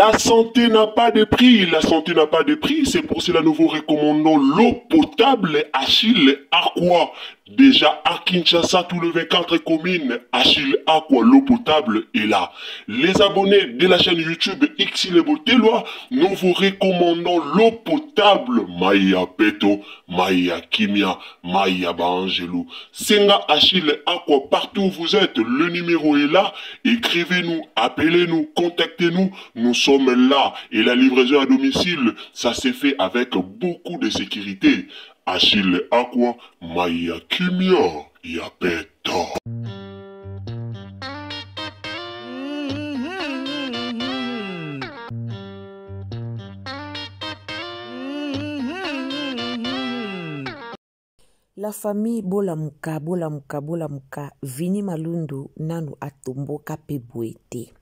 La santé n'a pas de prix, la santé n'a pas de prix, c'est pour cela nous vous recommandons l'eau potable Achille Aqua. Déjà à Kinshasa, tous les 24 communes, Achille Aqua, l'eau potable est là. Les abonnés de la chaîne YouTube Xile Botelwa, nous vous recommandons l'eau potable Maya Peto, Maya Kimia, Maya Bangelou. Senga Achille Aqua, partout où vous êtes, le numéro est là. Écrivez-nous, appelez-nous, contactez-nous, nous sommes là. Et la livraison à domicile, ça s'est fait avec beaucoup de sécurité. Achille Aqua, Maya Kimia, Yapeto. La famille Bolamuka, Vini Malundu nanu atomboka pe boete.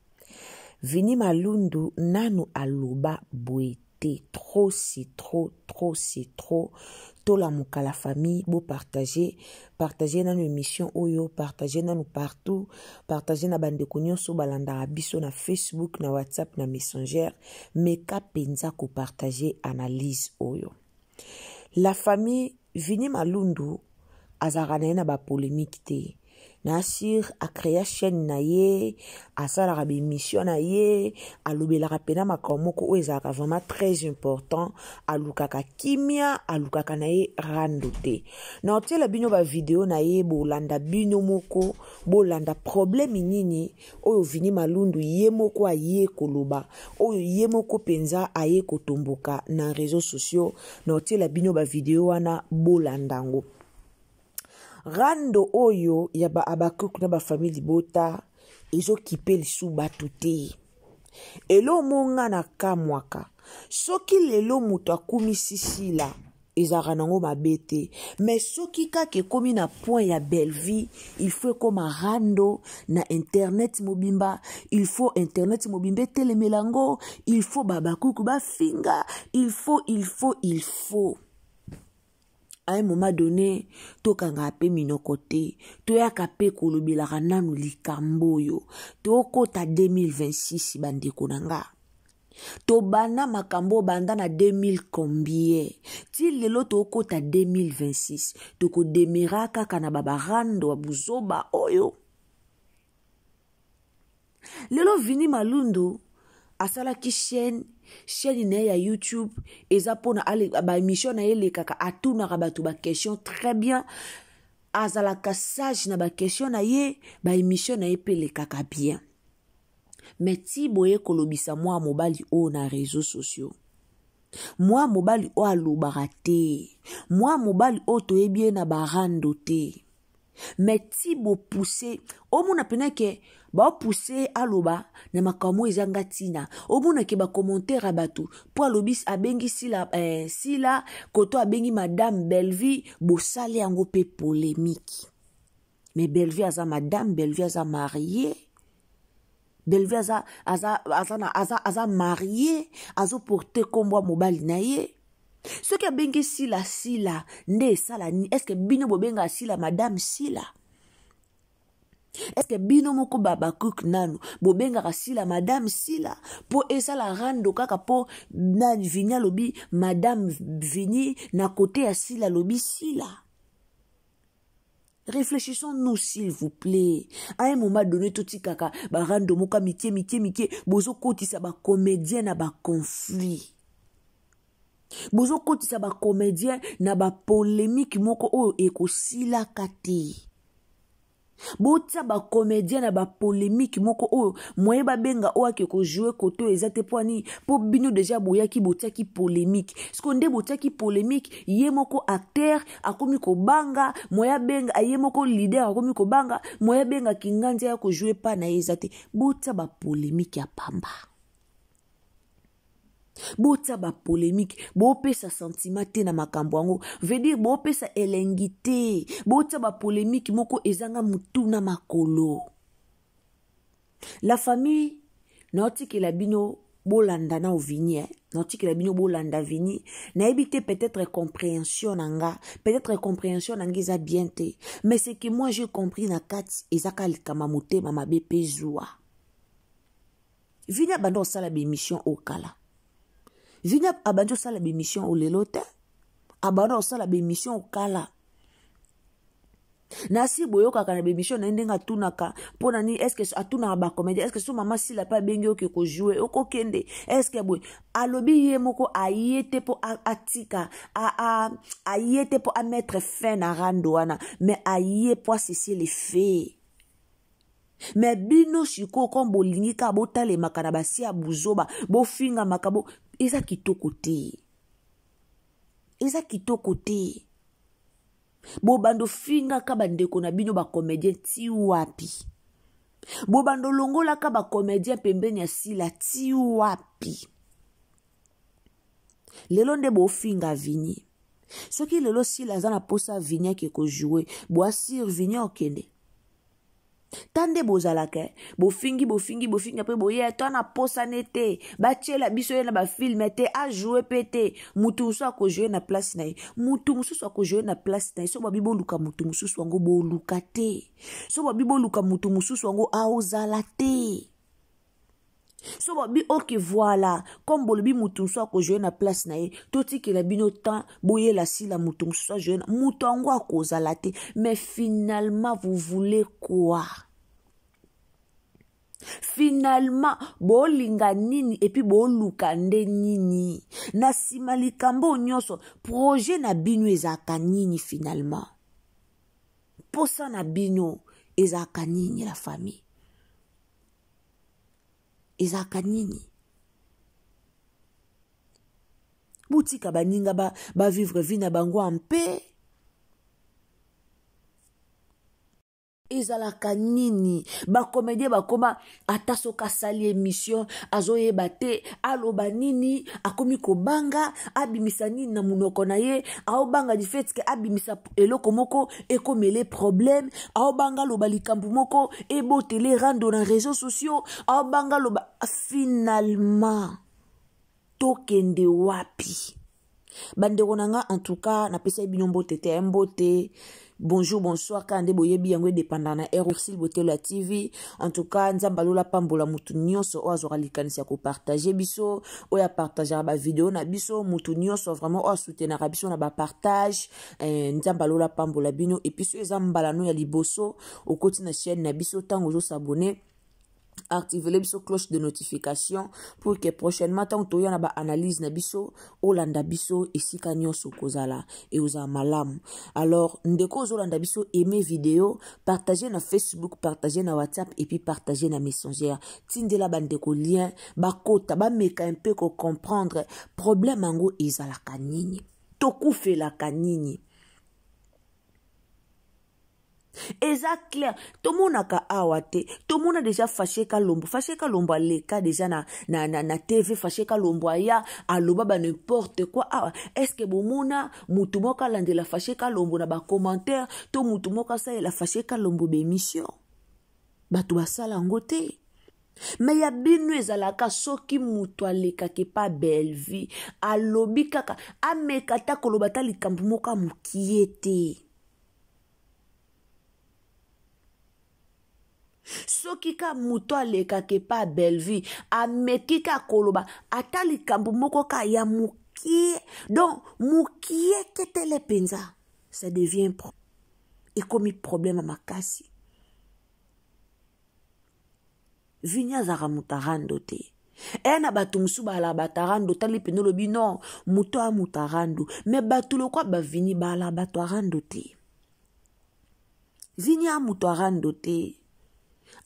Vini Malundu nanu aluba boete. Trop c'est trop, trop c'est trop. Tolamuka la famille, beau partager dans émission oyo, partager dans partout, partager na bande konyoso balanda abiso na Facebook, na WhatsApp, na Messenger, meka penza ko partager analyse oyo. La famille Vini Malundu azarana na ba polémique te. Nasir a créé chaîne na ye, asala rabi mission na ye, alubela rapena makamoko oezaka vraiment très important, alukaka kimia, alukaka na ye randote. Na otela bino ba vidéo na ye bolanda bino moko, bolanda problème nini oyo Vini Malundu ye moko aye koloba, oyo ye moko penza aye kotomboka na réseaux sociaux, na otela bino ba vidéo wana bolandango. Rando oyo ya ba abakuk na ba famille bota ezo kipe lisu batute. Elo monga na kamwaka. Soki lelo mutu akumi sisila ezara nango mabete. Mais soki kake komi na point ya belle vie, il faut comme rando na internet mobimba, il faut internet mobimbe telemelango, il faut babakuk ba finga, il faut. À un moment donné, to kanga pe minokote, to ya kape kolobila nanu likamboyo, to kota 2026 bande konanga. To bana makambo banda na 2000 combien. Ti lelo to kota 2026, to ko demiraka kana babarando wa buzoba oyo. Lelo Vini Malundu asala ki chaîne na ya YouTube eza pona ba émission na ele kaka atuna rabatu ba question très bien azala ka sage na ba question na ye ba émission na epele kaka bien. Mais ti boye kolobisa moi mobali o na réseaux sociaux, moi mobali o alobaka te, moi mobali o toyebi na barando te. Mais ti bo pousser o mona pena ke ba pousser aloba na makamo ezanga tina o mona ke ba commentaire abatu po alobis abengi sila sila koto abengi madame Bellevie bo sale yango pe polémique. Mais Bellevie aza madame Bellevie aza mariée, Bellevie aza mariée, azo porter kombo mobali na ye. Ce qui a bengi sila nde sala ni, est-ce que bino bobenga sila madame sila? Est-ce que bino moko babakuk nanu bobenga sila madame sila po esala rando kaka po na Vini lobi madame Vini na côté ya sila lobi sila? Réfléchissons-nous s'il vous plaît. À un moment donné tout kaka ba rando moka mitie bozo kotisa ba comédien na ba conflit. Bozo kotisa ba comédien na ba polémique moko oyo ekosila kati. Bota ba comédien na ba polémique moko oyo moye ba benga oyo ke ko jouer koto ezate poani po bino déjà boya ki botia ki polémique. Skonde botia ki polémique ye moko acteur akomi ko banga, moya benga ye moko leader akomi ko banga, moya benga kinganza ya ko jouer pa na ezate. Bota ba polémique ya pamba. Bota ba polémique, bo pesa sentiment te na makambo yango, veut dire bo pesa elengi te, bota ba polémique moko ezanga mutu na makolo. La famille noti ke la bino bolanda na Vini, noti ke la bino bolanda Vini, na ebite peut-être compréhension nanga, peut-être compréhension nanga eza bien te, mais c'est que moi j'ai compris na kati ezaka likama motema mabe pe zwa. Vini abando osala bémission au kala. Vini abando osala bémission au lelote. Abando osala bémission au kala. Nasi boyoka kana bémission na ndenga tunaka pona ni est-ce que atuna ba comédie est-ce que so mama si la pas bengi oke ko jouer oko kende est-ce que boy alobi ye moko ayete po atika ayete po a mettre fin na randoana mais aye po cesser les faits. Mais bino shiko kon bolingi ka botale makana basi abuzoba bo finga makabo eza kitoko te. Eza kitoko te. Bobando finga kabandeko na bino ba comédien ti wapi. Bobando longola ka ba comédien pembeni ya sila ti wapi. Lelo nde bo finga Vini. Soki lelo sila za na posa Vini ke ko jouer, bo asir Vini okende. Tande bozalaka bofingi après boye to na posa nete bachela biso na ba film te a jouer pété mutu so ko jouer na place na mutu mususu ko jouer na place na so babi boluka mutu mususu ngo boluka te so babi boluka mutu mususu ngo aozala te so babi ok voilà comme bolobi mutu so ko jouer na place na toti ke la bino temps boye la si la mutu mususu jouer mutu ngo akozala te mais finalement vous voulez quoi? Finalement, bo linga nini et puis bo lukande nini. Na simali kambo nyoso, projet na bino ezaka nini finalement. Posa na bino ezaka nini la famille. Ezaka nini. Boutika baninga ba vivre vie na bango en paix. Ezalaka nini ba comédien ba koma atasoka sali émission azoye bate aloba nini akomi ko banga abimisa nini na munoko na ye aobanga di fait que abimisa eloko moko ekomele problème aobanga loba likambu moko ebotele rando na réseaux sociaux aobanga loba finalement tokende wapi bandeko nanga en tout cas na pesa binombo tete mbote. Bonjour, bonsoir, kande boyebi yango dépendant na Erosile Botelo TV. En tout cas, nzambalola pambola mutu nyonso o azora likanisi ya ko partager biso, o ya partager ba vidéo na biso, mutu nyonso vraiment o soutenir biso na ba partage, nzambalola pambola bino et puis so ezambalano ya liboso au koti na chaîne na biso tango zo s'abonner. Activez biso cloche de notification pour que prochainement tant que na ba analyse na biso olanda biso esika nyonso kozala et oza malamu. Alors ndeko ozolanda biso aimer vidéo, partager na Facebook, partager na WhatsApp et puis partager na Messenger. Tindela bandeko lien bakota ba meka un peu ko comprendre problème ango ezala kanini. Tokufe la kanini. Exact clair, tout le monde a awate, tout le monde a déjà fâché kalombo aleka déjà na TV fâché kalombo ya aloba ba n'importe quoi. Est-ce que bomona mutu moka lande la fâché kalombo na ba commentaire, to mutu moka sa la fâché kalombo be émission. Batu basala ngote. Mais ya binu ezalaka soki mutu aleka ke pa belle vie, alobi kaka amekata kolobata likambu moka mukiete. Soki ka muto aleka ke pa belle vie ameki ka koloba atali kambu moko ka ya mukie donc mukie ketele penza ça devient et comme problème à makasi vinya zara mutarando te ena batu musuba la batarando tali penolo bino muto a mutarando mais batu lo kwa ba vini bala batarando te vinya mutarando te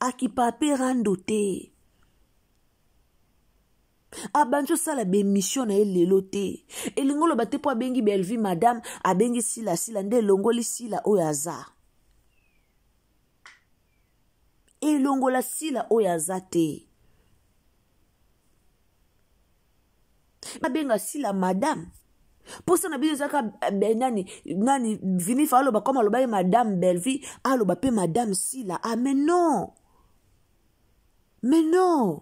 aki pape rando te. Abanjo sala be mission na elelo te. Elingolo bate po abengi belvi madame abengi sila nde longoli sila oyaza. Elongola sila oyaza te. Abenga sila madame. Posa na biso zaka nani vini fa aloba comme aloba madame Belvi aloba pe madame sila. Ah mais non. Mais non.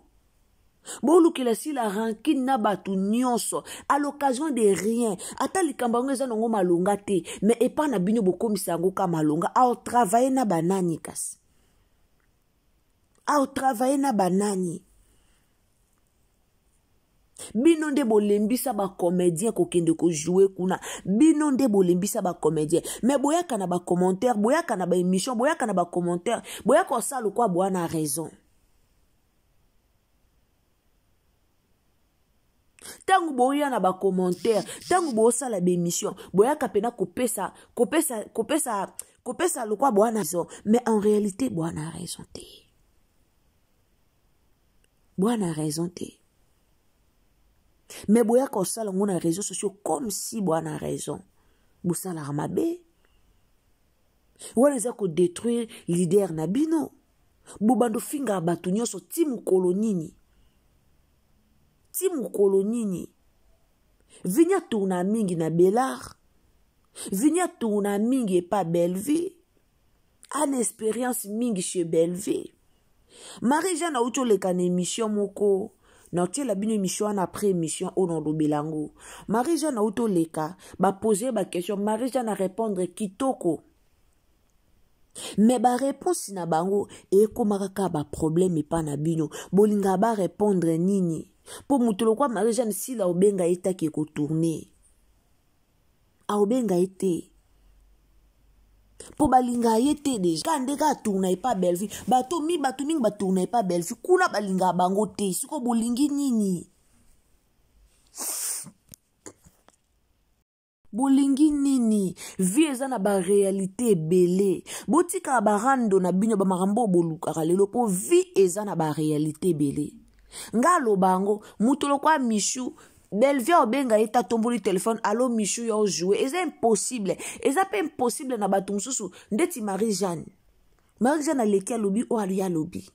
Bolu ki la sila rankine na batu nyonso à l'occasion de rien. Ata likambango eza nongo malonga te mais epa na bino bokomisa yango ka malonga au travailler na banani kasi. Au travailler na banani. Bino nde bolembisa ba comédien kokende ko jouer kuna. Bino nde bolembisa ba comédien. Mais boyaka na ba commentaire, boyaka na ba émission, boyaka na ba commentaire, boyaka osala quoi boya na raison. Tangu boya na ba commentaire, tangu bo osala ba émission, boyaka pena kopesa le quoi boya na raison. Mais en réalité boya na raison te. Boya na raison te. Mais boya ko sala ngona réseaux sociaux comme si boya na raison. Bo sala ramabe. Wala za ko détruire leader na bino. Bo bando finga batu nyonso timu kolonini. Timu kolonini. Vinya tourna mingi na Belard. Vinya tourna mingi pas Belleville. An expérience mingi chez Belleville. Marie-Jeanne a outo le kan émission moko. Na la bino émission après émission au nom de Belango. Marie-Jeanne a outo le cas. Ba poser ba question. Marie-Jeanne a répondre kitoko. Mais ba réponse na bango. E komaraka ba problème pas na bino. Bolinga ba répondre nini. Pour moutolo kwa Marie-Jeanne si la obenga eta ki ko tourner. A obenga ete. Po balinga yete déjà kandeka tourna pas Belleville bato mingi ba tourna pas Belleville kuna balinga bango te siko bolingi nini vie eza na ba réalité belé botika ba rando na bino ba marambo boluka lelo po vie eza na ba réalité belé ngalo bango mutolo kwa Michou Belleville obenga eta tomboli téléphone allo Michou yo jouer c'est impossible et ça pas impossible na batum susu ndeti Marie-Jeanne a leki lobby o alia lobby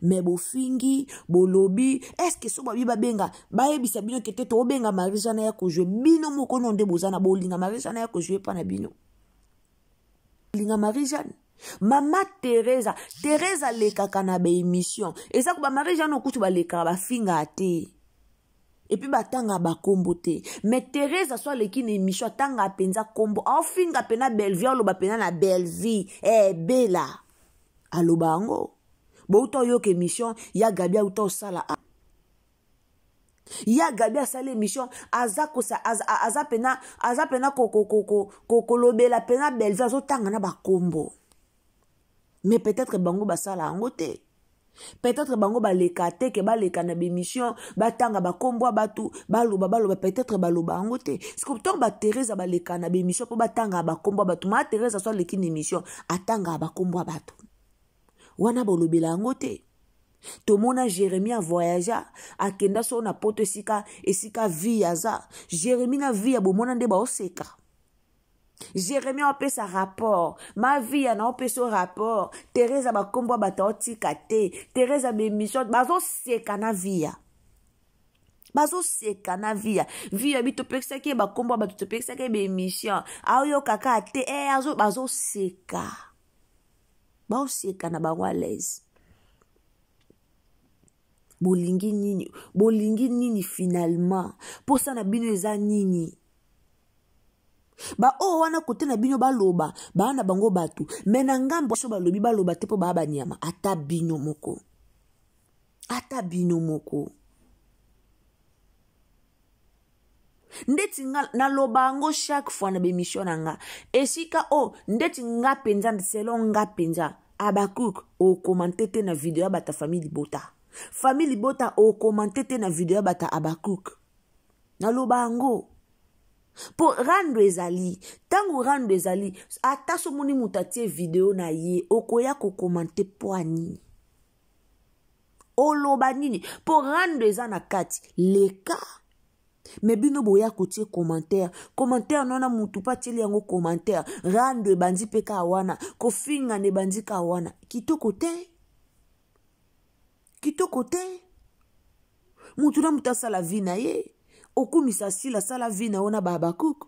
mais bo fingi bo lobby est-ce que so ba benga ba yebisa bino kete to obenga Marie-Jeanne ya ko jouer bino moko no nde bozana bolinga Marie-Jeanne ya ko jouer pa na bino linga Marie-Jeanne Mama Teresa leka kana ba émission et ça ko ba Marie-Jeanne okutu ba leka ba finga ate. Et puis batanga ba kombo te. Mais Thérèse soit l'équipe émission tanga penza kombo. Au finga pena Belleville alo ba pena na Belleville. Bella. Alo bango. Bo uto yo ke émission ya Gabia uto sala. Ya Gabia sala émission azako sa azapena lobela pena Belleville zo tanga na ba kombo. Mais peut-être bango ba sala angote. Peut-être bango ba lekate ke ba lekana bémission batanga ba kombo batu baloba peut-être baloba angote c'est comme tant ba Thérèse ba lekana bémission po batanga ba kombo batu ma Thérèse soit lekini émission atanga ba kombo batu wana bolobela angote to mona Jérémie a voyagé akenda so na poto esika vie aza Jérémie na vie abomona nde ba oseka Jérémie a fait sa rapport. Ma vie a fait son rapport. Thérèse a combo batoti kate. Thérèse a mission. Bazo sekana via. Via bito peksa ke ba combo batu peksa ke be mission. Ayo kaka te azo bazo seka. Bazo seka na ba walaise. Bolingi nini finalement. Pour ça na bino eza nini. Ba wana kote na bino baloba ba na bango batu mena ngambo so balobi baloba te po ba banyama ata bino moko ndeti na lobango chaque fois na bémission nga esika ndeti nga penza selon nga penza Abakuk o commenter te na vidéo bata famille Bota o commenter te na vidéo bata Abakuk na lobango pour rendre ezali tango rendre ezali ata so moni mutatie vidéo na ye okoya ko commenter poani oloba nini pour rendre ezana kati leka mais bino boya kotie commentaire nona mutu pa tieli yango commentaire rendre bandi peka wana ko finga ne bandi ka wana kitoko te mutu na mutasa la vie na ye okumisa sila sala vie na ona Babakuk.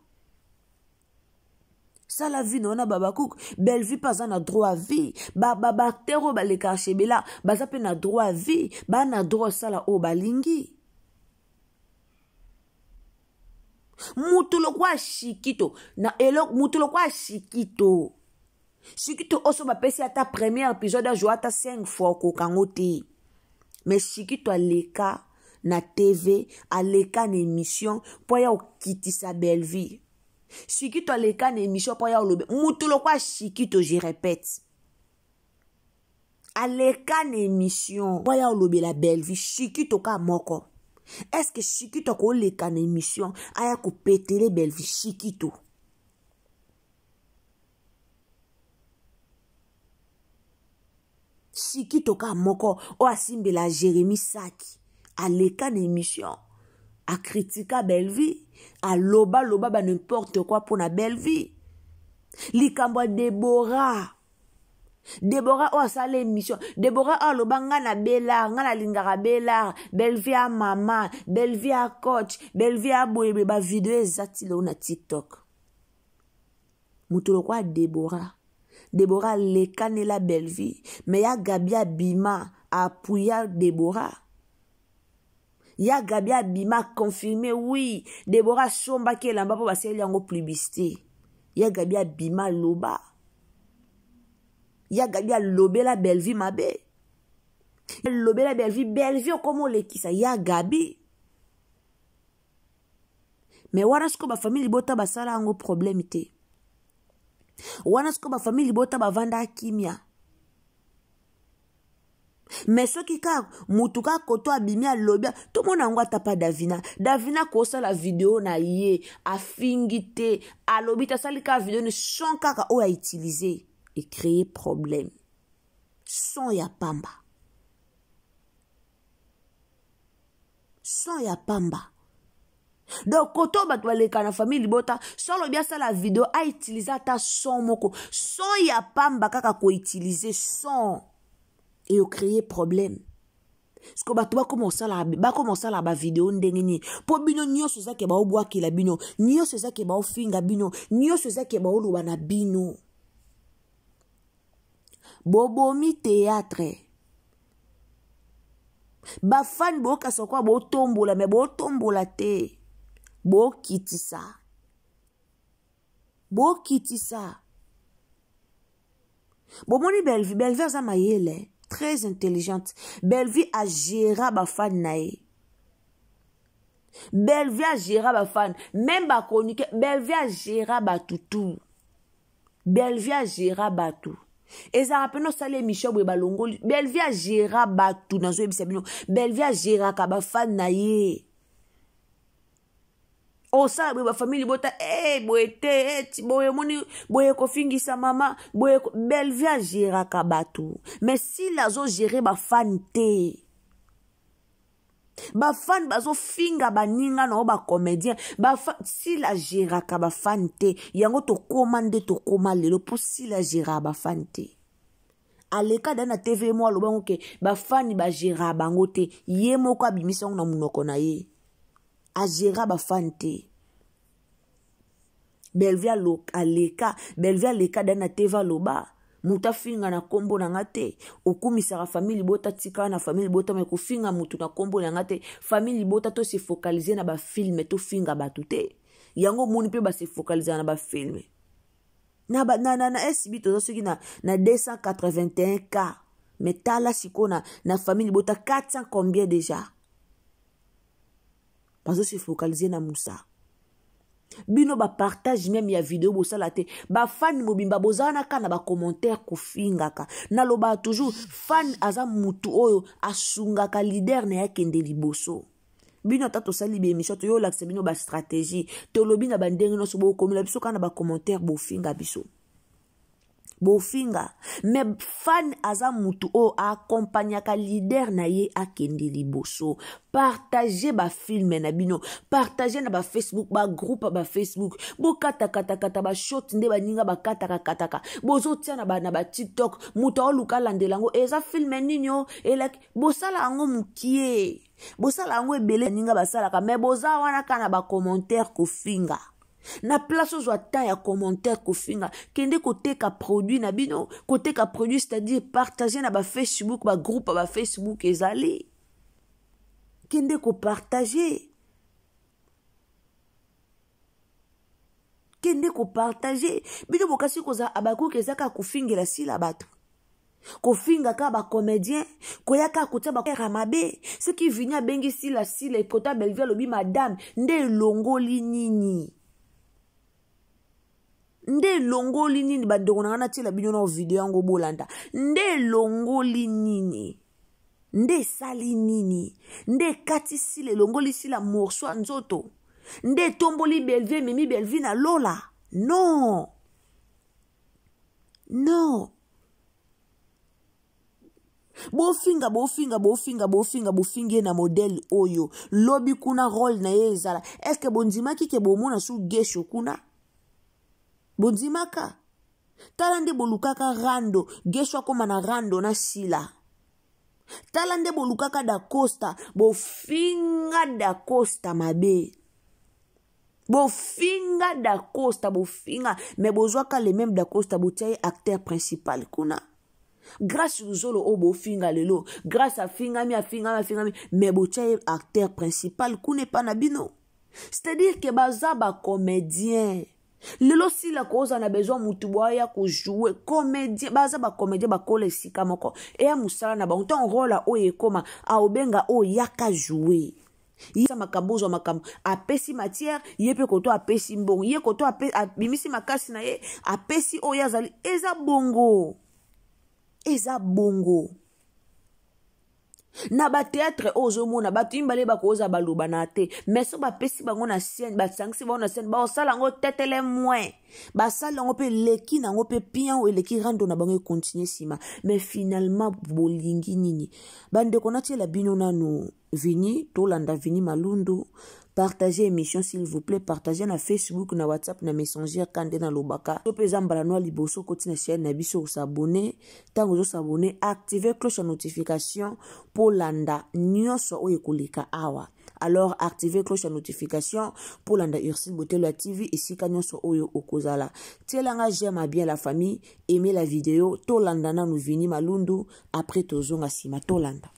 Sala vie na ona Babakuk. Belleville pas na droit à vie. Baktero ba le kachebela. Bazape na droit à vie. Ba na droit sala o balingi. Mutulo kwa shikito. Na elok mutulo kwa shikito. Shikito oso ba pesi ata premier épisode a joué ata 5 fois ko kangote. Mais shikito aleka na TV aleka na émission po ya okitisa belle vie. Shikito aleka na émission po ya olobe mutu lokwa Shikito, je répète. Aleka na émission po ya olobe la belle vie Shikito ka moko. Est-ce que Shikito ko leka na émission aya ko pétele belle vie Shikito? Shikito ka moko o asimbela Jérémy Saki aleka na émission a critica belle vie a loba ba n'importe quoi pour na belle vie. Likambo Deborah o asala émission Deborah o loba nga na bela nga na lingara bela belle vie a mama belle vie a coach belle vie a boyebe ba video ezati lo na TikTok. Mutolo kwa Deborah lekane la belle vie mais ya Gabi Abima appuya Deborah. Ya Gabi Abima confirmé oui Deborah somba ke lamba po baseli yango publicité. Ya Gabi Abima loba. Ya Gabi lobe la belle vie mabe. Lobe la belle vie comment le kisa ya Gabi. Mais wana sko ba famille bota basala yango problème te. Wana sko ba famille bota ba vanda kimia. Mais ce qui ka mutuka koto abimia lobia tout le monde angwa tapa Davina kosa la vidéo na ye afingite alobita salika vidéo ne son kaka o a utilisé et créer problème son ya pamba donc koto bato baleka na famille libota solo bien ça la vidéo a utilisé ta son moko son ya pamba kaka ko utiliser son et au créer problème. Parce que bato ba commencer la ba vidéo ndengeni po bino nyonso za ke ba obwa ki la bino nyonso za ke ba ofinga bino nyonso za ke ba oluba na bino bobomi théâtre ba fan bo kasokwa bo tombola mais bo tombola te bo kitisa bomoni belle vie za mayele très intelligente. Bellevie a géré ba fan nae. Bellevie a géré ba fan. Même ba chronique, Bellevie a géré ba tout. Bellevie a géré ba tout. Et ça rappelle nous salé Michel Balongo. Bellevie a géré ba tout dans ce bisabino. Bellevie a géré ba fan nae. O sa ba famille bota boete boye moni boye ko fingisa mama boye Bellevie a géré kabatu mais si la zo gérer ba fan te ba fan bazo finga baninga na ba comédien ba si la géré ka ba fan te yango to commande to lelo pour si la géré ba fan te aleka dana TV mo lo bango ke ba fan ba géré bango te ye moko abimisa na munoko na ye a géré ba fan te. Bellevie aleka dana teva loba muta finga na kombo na ngate okumisaka famille bota tika na famille bota me kufinga mutu na kombo na ngate famille bota to se focaliser na ba film to finga batute yango moni pe ba se focaliser na ba film na SB to soki na 281K mais tala sikona na famille bota 400 combien déjà parce que se focaliser na Moussa bino ba partage même ya vidéo bosala te ba fan mobimba bozana kana ba commentaire ko fingaka na loba toujours fan aza mutu oyo asungaka leader na yake ndeli boso bino tato sali be émission to yo lakse bino ba stratégie to lobi na bandenge no so bo komela biso kana ba commentaire bo finga biso bofinga mais fan aza mutu o accompagnaka leader na ye akende liboso partager ba film na bino partager na ba Facebook ba groupe ba Facebook bo kata ba shot nde baninga ba kataka bozo tia na ba TikTok mutu oluka landelango eza film ninyo elak bosala ngo mukie bosala ngo ebele ninga basala ka mais boza wana kana ba commentaire ko finga na place aux ta ya commentaire ko finga kende côté ka produit na bino côté ka produit c'est-à-dire partager na ba Facebook ba groupe ba Facebook ezali kende ko partager bino bokasi koza abaku kezaka ko fingela sila bato kofinga ka ba comédien koyaka kotia ba ramabe ce qui vient bengi sila et kota Bellevue lobi madame nde longoli nini bandeko na ngana tila bino na video yango bolanda nde longoli nini nde sali nini nde kati sile longoli sila morceau nzoto nde tomboli Bellevue memi Bellevue na lola non bofinga na modèle oyo lobi kuna rôle na ye ezala est-ce que bondimaki ke bomona su gesho kuna bondimaka tala nde bolukaka rando gesho akoma na rando na sila tala nde bolukaka da costa mabe bofinga da costa mais bozwaka le même da costa botiaye acteur principal kuna grâce uzolo o bofinga lelo grâce a fingami mais botiaye acteur principal kuna pa na bino c'est-à-dire que baza ba comédien lelo si la cause na besoin mutu boya ko jouer comédien baza ba comédien ba kola sika moko e ya musala na ba on rôle o ekoma a obenga o yaka jouer yisa makabozo makam apesi matière yepe koto apesi mbongo ye koto bimisi makasi na ye apesi o yazali eza bongo na ba théâtre ozomona batu imbale bakoza baloba na te mais so bapesi bango na scène basangisi bango na scène basala ngo tetele moins basala ngo pe leki na ngo pe pian o leki rando na bango continuer sima mais finalement bolingi nini bande konati la bino nanu Vini tolanda Vini Malundu partagez émission s'il vous plaît partagez na Facebook na WhatsApp na Messenger kande na lobaka to peza mbala no liboso koti na chaîne na biso s'abonner tango zo s'abonner activer cloche de notification pour landa nyonso oyo koleka awa alors activer cloche de notification pour landa Ursule Botelo TV ici ka nyonso oyo okozala telanga j'aime bien la famille aimer la vidéo tolanda na nu Vini Malundu après tozonga sima tolanda.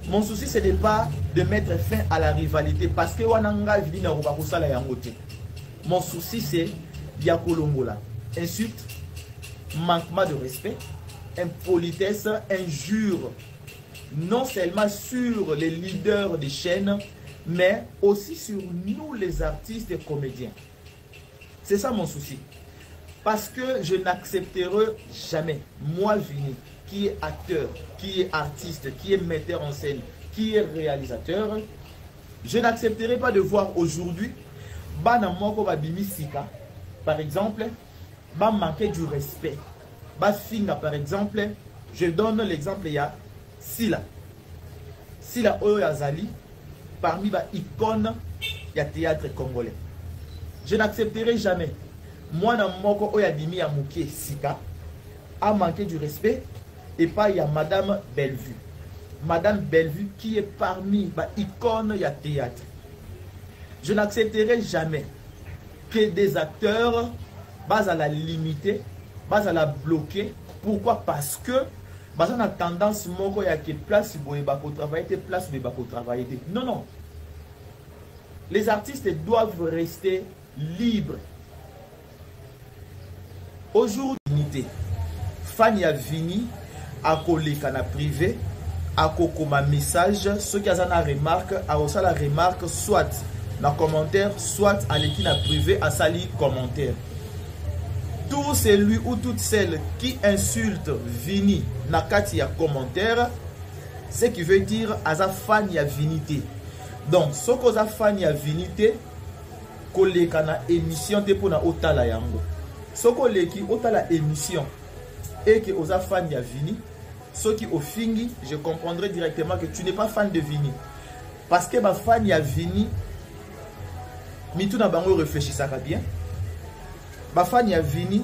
Mon souci ce n'est pas de mettre fin à la rivalité parce que wananga vidi na robakusala yangote. Mon souci c'est Yakolongola. Insulte, manquement de respect, impolitesse, injure non seulement sur les leaders des chaînes mais aussi sur nous les artistes et comédiens. C'est ça mon souci. Parce que je n'accepterai jamais, moi Vini, qui est acteur, qui est artiste, qui est metteur en scène, qui est réalisateur, je n'accepterai pas de voir aujourd'hui Bana Moko Babimi Sika, par exemple, va manquer du respect. Finga, par exemple, je donne l'exemple, il y a Sila. Sila Oyo Azali, parmi les icônes, il y a théâtre congolais. Je n'accepterai jamais. Moi, na Moko Oyo Abimi Amouké Sika, a manqué du respect. Et pas il y a Madame Bellevue. Madame Bellevue qui est parmi les icônes du théâtre. Je n'accepterai jamais que des acteurs bas à la limiter, bas à la bloquer. Pourquoi? Parce que bas on a tendance moko ya que place pour travailler, place pour travailler. Non. Les artistes doivent rester libres. Aujourd'hui, Fania Vini akoleka na privé akokoma message ceux qui ont la remarque a la remarque soit na commentaire soit à l'équipe na privé à sali commentaire tout celui ou toute celle qui insulte Vini na kati ya commentaire ce qui veut dire aza fan ya Vinité donc ce que aza fan ya Vinité koleka na émission te pona otala yango ce que leki otala émission et que oza fan ya Vini ceux qui au fingi, je comprendrai directement que tu n'es pas fan de Vini. Parce que ma fan ya Vini, mitou na bango réfléchit ça bien. Ma fan ya Vini,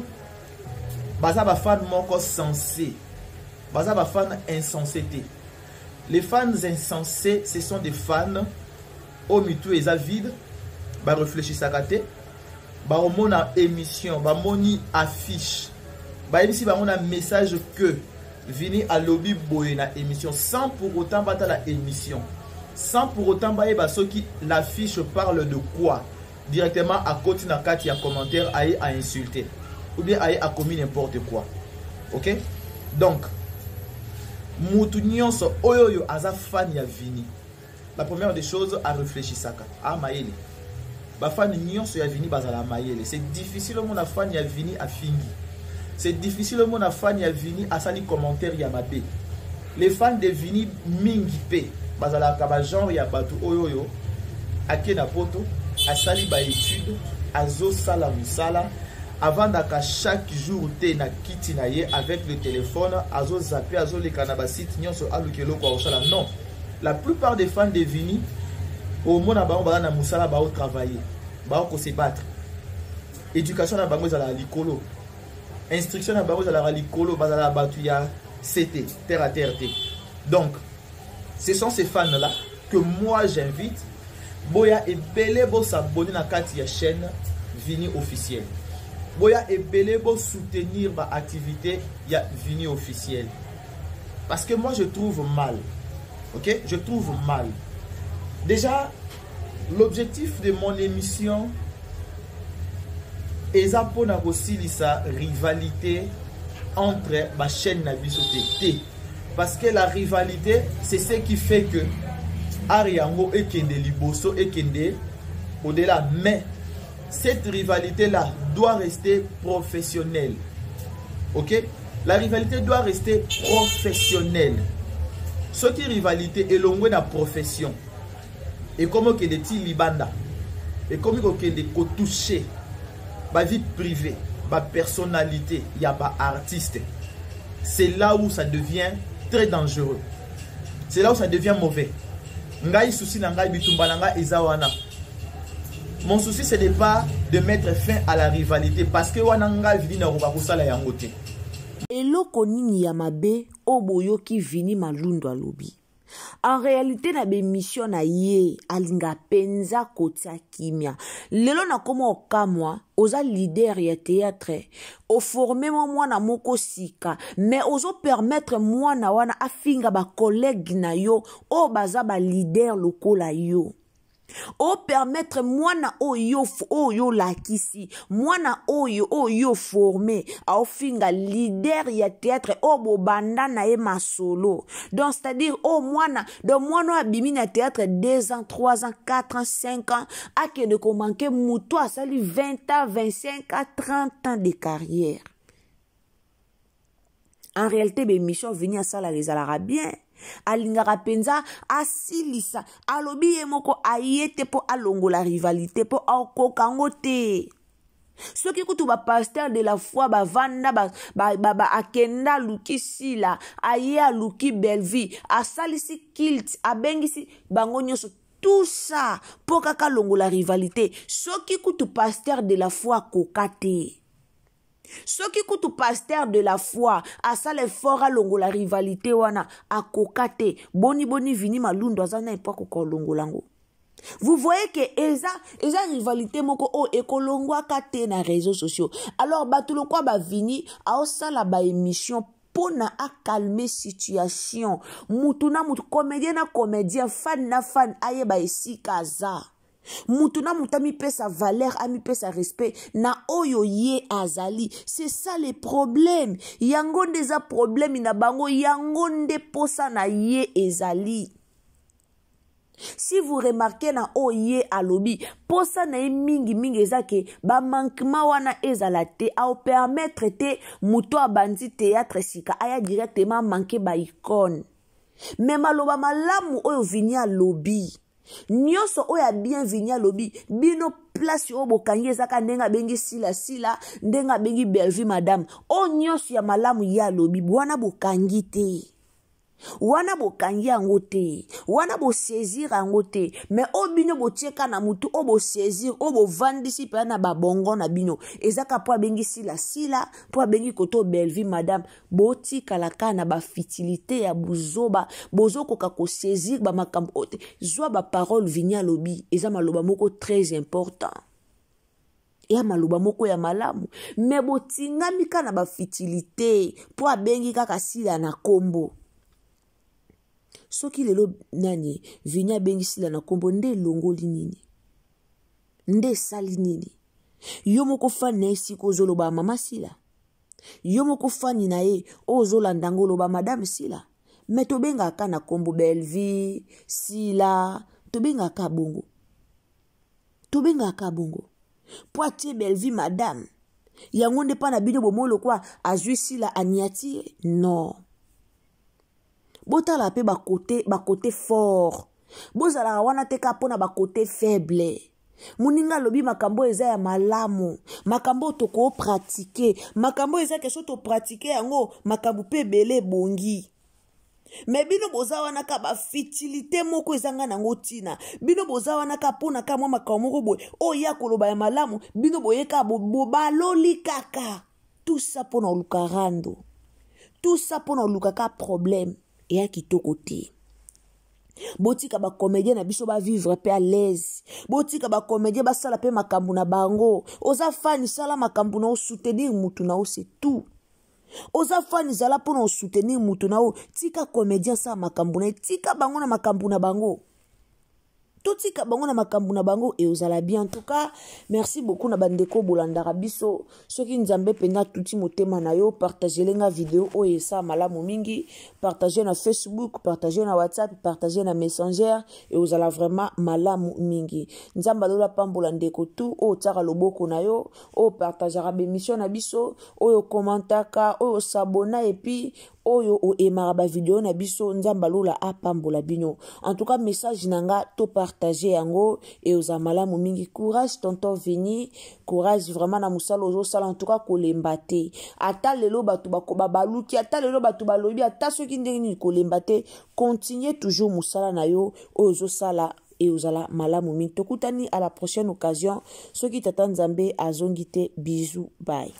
baza ba fan moko sensé. Baza ba fan insensé. Les fans insensés, ce sont des fans au mitou eza vide, ba réfléchit ça té. Ba mona émission, ba moni affiche. Ba ici ba mona message que Vini à lobby boye na émission sans pour autant battre la émission sans pour autant bailler ceux qui l'affiche parle de quoi directement à côté na kati ya commentaire aille à insulter ou bien aille à commis n'importe quoi. OK? Donc mutu nyonso oyo aza fan ya Vini. La première des choses à réfléchir saka. Ah maïle. Ba fan nyonso ya Vini bazala maïle. C'est difficile mon fan ya Vini à fingi. C'est difficile mon fan ya Vini à sali commentaire ya mabe. Les fans de Vini mingi pe bazala kaba genre ya batu oyo ake na poto asali ba étude azo sala musala avant d'aka chaque jour te na kiti na ye avec le téléphone azo zapper azo le kanaba site nyonso alukelo kwa osala. Non, la plupart des fans de Vini au mona ba on na musala ba au travailler ba ko se battre. Éducation na bango za la likolo, instruction na bango za la likolo bazala batu ya CT terre à terre. Donc ce sont ces fans là que moi j'invite boya ebele bo s'abonner na kati ya chaîne Vini officiel. Boya ebele bo soutenir ba activité ya Vini officiel. Parce que moi je trouve mal. OK? Je trouve mal. Déjà l'objectif de mon émission est pour aussi sa rivalité entre ma chaîne na biso té. Parce que la rivalité c'est ce qui fait que Ariango et Kende Liboso et Kende au-delà. Mais cette rivalité-là doit rester professionnelle. Ok? La rivalité doit rester professionnelle. Ce qui est rivalité est longue la profession. Et comme que des libanda. Et comme que des toucher ma vie privée, ma personnalité, il y a pas artiste. C'est là où ça devient très dangereux. C'est là où ça devient mauvais. Ngai souci na ngai bitumbalanga ezawana. Mon souci ce n'est pas de mettre fin à la rivalité parce que wana ngai Vini na roba kosala yango te. Eloko nini ya mabe oboyo ki Vini Malundu alobi. En réalité na bémission na ye alinga penza kotia kimia. Lelo na komo okamwa oza leader ya théâtre o former mwana moko sika mais ozo permettre mwana wana afinga ba collègue na yo o baza ba leader lokola yo. O permettre mwana oyo lakisi mwana oyo formé a ofinga leader ya théâtre o bobanda na e masolo. Donc c'est-à-dire mwana abimi na théâtre 2 ans 3 ans 4 ans 5 ans ake de komanke muto asali 20 ans 25 ans 30 ans de carrière. En réalité bémission Vini asala rezalara bien. Alingara penza asilisa alobi yemoko ayete po alongo la rivalité po akokango te. Ce qui kutu ba pasteur de la foi ba vanda ba akenda luki sila aye aluki belvi asalisi kilt abengisi bango nyonso tout ça po kaka longo la rivalité. Ce qui kutu pasteur de la foi kokate. Ceux qui coûtent pasteur de la foi, à ça les forts à longo la rivalité wana à kokate boni Vini Malundu azana epa ko longo lango. Vous voyez que eza rivalité moko o ekolongwa kate na réseaux sociaux. Alors batulo kwa ba Vini a osala ba émission pona a calmer situation. Mutu comédien fan aye ba esi kaza. Mutuna mutami pe sa valeur, ami pe sa respect, na oyo ye azali. C'est ça le problème. Yango ndeza problème ina bango, yango nde posa na ye ezali. Si vous remarquez na oye alobi, posa na ye mingi ezake, ba manquement wana ezalate, a permettre te muto abandi théâtre sika, aya directement manqué ba icône. Mais maloba malamu oyo Vini alobi. Nyonso oya bien Vini alobi bino place o bokangi ezaka ndenga bengi sila ndenga bengi belvi madame o nyonso ya malamu ya alobi wana bokangi te wana bokangi yango te wana bo saisir yango te mais o bino botieka na mutu o bo saisir o bo vandisi pa na babongo na bino ezaka po bengi sila po bengi koto belvi madame boti kalaka na ba fitilité ya buzoba bozoko ka ko saisir ba makambo ote zwa ba parole Vini alobi eza maloba moko très important ya maloba moko ya malamu mais botingami kana ba fitilité po bengi kaka sila na kombo. Soki lelo nani Vini abengi sila na kombo nde longoli nini. nde sali nini yo moko fani na ye sika ozoloba mama sila yo moko fani na ye ozolanda ngo oloba madame sila me tobengaka na kombo Belvi sila tobengaka bongo po atie Belvi madame yango nde pa na bino bomolo kwa azwi sila aniati non botala pe bakote fort bozalaka wana te ka mpona bakote faible muninga lobi makambo eza ya malamu makambo toko pratike makambo eza ke so to pratike yango makambo pe bele bongi me bino boza wana ka ba fitilité moko ezanga nango tina bino boza wana ka pona ka mwa makambo moko boye oya koloba ya malamu bino boyeka bobaloli kaka tout ça pona oluka rando tout ça pona oluka ka problème eya kitoko te botika ba comédien na biso ba vivre pe à l'aise botika ba comédien ba sala pe makambu na bango oza fani sala makambu na o soutenir mutu na o c'est tout oza fani zala pona o soutenir mutu na o tika comédien sa makambu na tika bango na makambu na bango totika bango na makambu na bango et ozala bien. En tout cas merci beaucoup na bandeko bolandaka biso soki nzambe penga tuti motema na yo partager lenga vidéo oyo esa malamu mingi partager na Facebook partager na WhatsApp partager na Messenger et ozala vraiment malamu mingi nzamba lola pambola ndeko tu o tsaka loboko na yo o partagera bémission na biso oyo commentaka oyo s'abona et puis oyo o emara ba vidéo na biso nzamba lola apambola bino. En tout cas message nanga to partager yango et oza malamu mingi. Courage tonton Vini, courage vraiment na musala ozo sala en tout cas kolemba te ata lelo batu bakoba baluki ata lelo batu balobi ata soki ndenge kolemba te continuez toujours musala na yo ozo sala et ozala malamu mingi. Tokutani à la prochaine occasion soki tata nzambe azongi te bisous bye.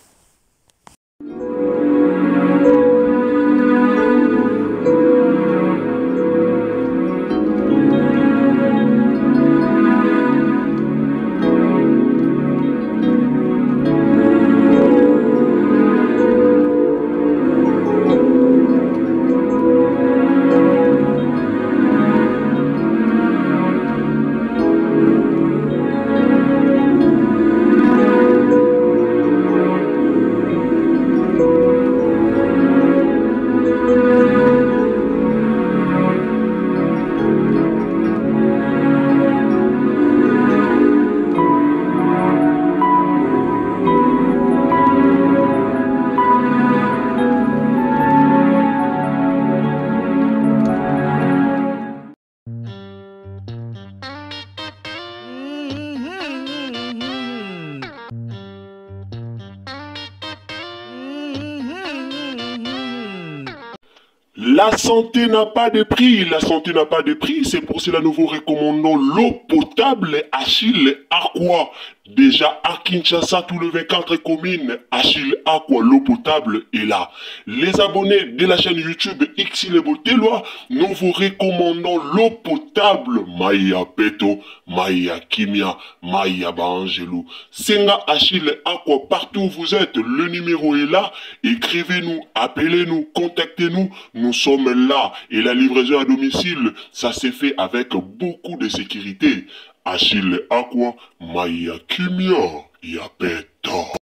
La santé n'a pas de prix, la santé n'a pas de prix, c'est pour cela nous vous recommandons l'eau potable Achille Aqua. Déjà à Kinshasa, tout le 24 communes, Achille Aqua, l'eau potable est là. Les abonnés de la chaîne YouTube Xile Boteloa, nous vous recommandons l'eau potable Maya Peto, Maya Kimia, Maya Bangelou. Senga Achille Aqua, partout où vous êtes, le numéro est là. Écrivez-nous, appelez-nous, contactez-nous, nous sommes là. Et la livraison à domicile, ça s'est fait avec beaucoup de sécurité. Achille Aqua, Maya Kimia, Yapeto.